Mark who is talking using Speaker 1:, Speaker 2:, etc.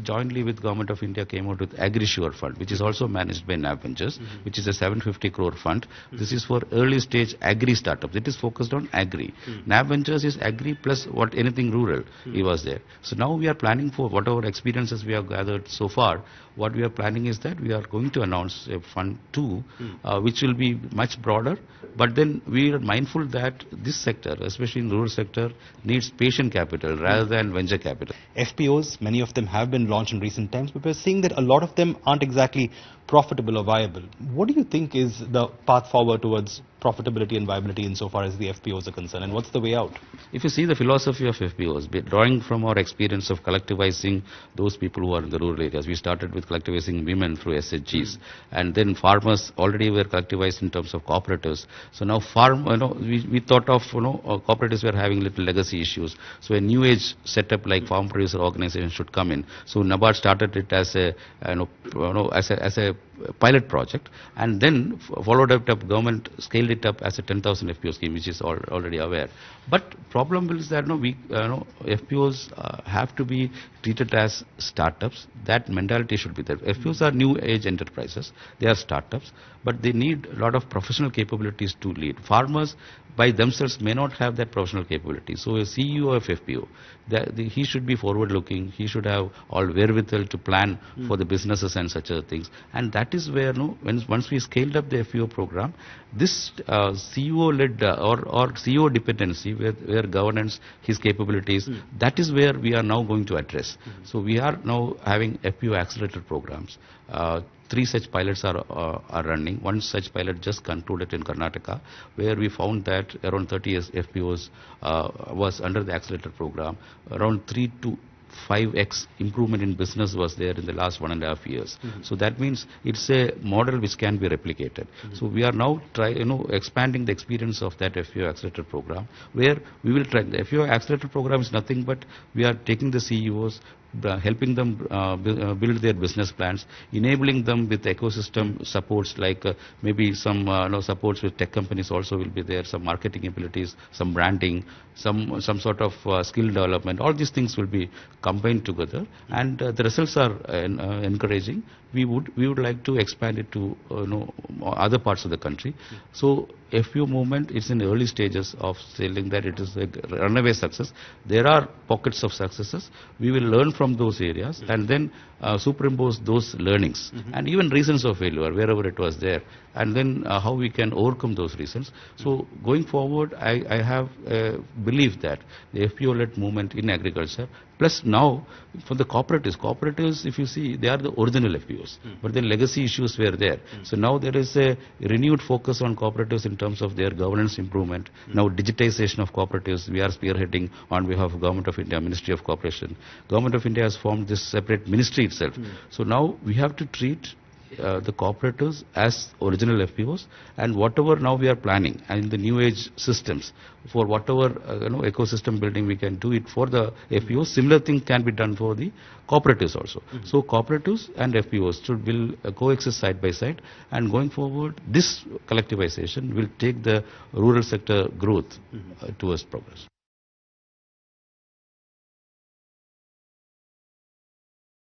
Speaker 1: jointly with Government of India came out with AgriSure Fund, which is also managed by NAB Ventures, which is a 750 crore fund. This is for early stage agri startups. It is focused on agri. NAB Ventures is agri plus anything rural. He was there. So now we are planning for whatever experiences we have gathered so far. What we are planning is that we are going to announce a fund 2, which will be much broader. But then we are mindful that this sector, especially in rural sector, needs patient capital rather than venture capital.
Speaker 2: FPOs, many of them have been launched in recent times, but we're seeing that a lot of them aren't exactly profitable or viable. What do you think is the path forward towards profitability and viability insofar as the FPOs are concerned, and what's the way out?
Speaker 1: If you see the philosophy of FPOs, drawing from our experience of collectivizing those people who are in the rural areas, we started with collectivizing women through SHGs, and then farmers already were collectivized in terms of cooperatives. So now we thought of, cooperatives were having little legacy issues. So a new age setup like farm producer organization should come in. So NABARD started it as as a pilot project, and then followed up, government scaled it up as a 10,000 FPO scheme, which is already aware. But problem is that FPOs have to be treated as startups. That mentality should be there. FPOs are new age enterprises. They are startups, but they need a lot of professional capabilities to lead. Farmers by themselves may not have that professional capability. So a CEO of FPO, he should be forward looking. He should have all wherewithal to plan for the businesses and such other things. And that is where once we scaled up the FPO program, this CEO-led or CEO dependency, where governance, his capabilities, that is where we are now going to address. So we are now having FPO accelerator programs. 3 such pilots are running. One such pilot just concluded in Karnataka, where we found that around 30 FPOs was under the accelerator program. Around 3 to 5x improvement in business was there in the last 1.5 years. So that means it's a model which can be replicated. So we are now expanding the experience of that FPO accelerator program, where we will try. The FPO accelerator program is nothing but we are taking the CEOs, helping them build their business plans, enabling them with ecosystem supports like maybe some supports with tech companies also will be there, some marketing abilities, some branding, some sort of skill development. All these things will be combined together, and the results are encouraging. We would like to expand it to other parts of the country. So FPO movement is in early stages of saying that it is a runaway success. There are pockets of successes. We will learn from those areas and then superimpose those learnings and even reasons of failure wherever it was there, and then how we can overcome those reasons. So going forward, I have belief that the FPO-led movement in agriculture, plus now for the cooperatives, if you see, they are the original FPOs, but the legacy issues were there. So now there is a renewed focus on cooperatives in terms of their governance improvement. Now digitization of cooperatives, we are spearheading on behalf of Government of India, Ministry of Cooperation. Government of India has formed this separate ministry itself. So now we have to treat the cooperatives as original FPOs, and whatever now we are planning and the new age systems for whatever ecosystem building we can do it for the FPOs, similar thing can be done for the cooperatives also. So cooperatives and FPOs will coexist side by side, and going forward this collectivization will take the rural sector growth towards progress.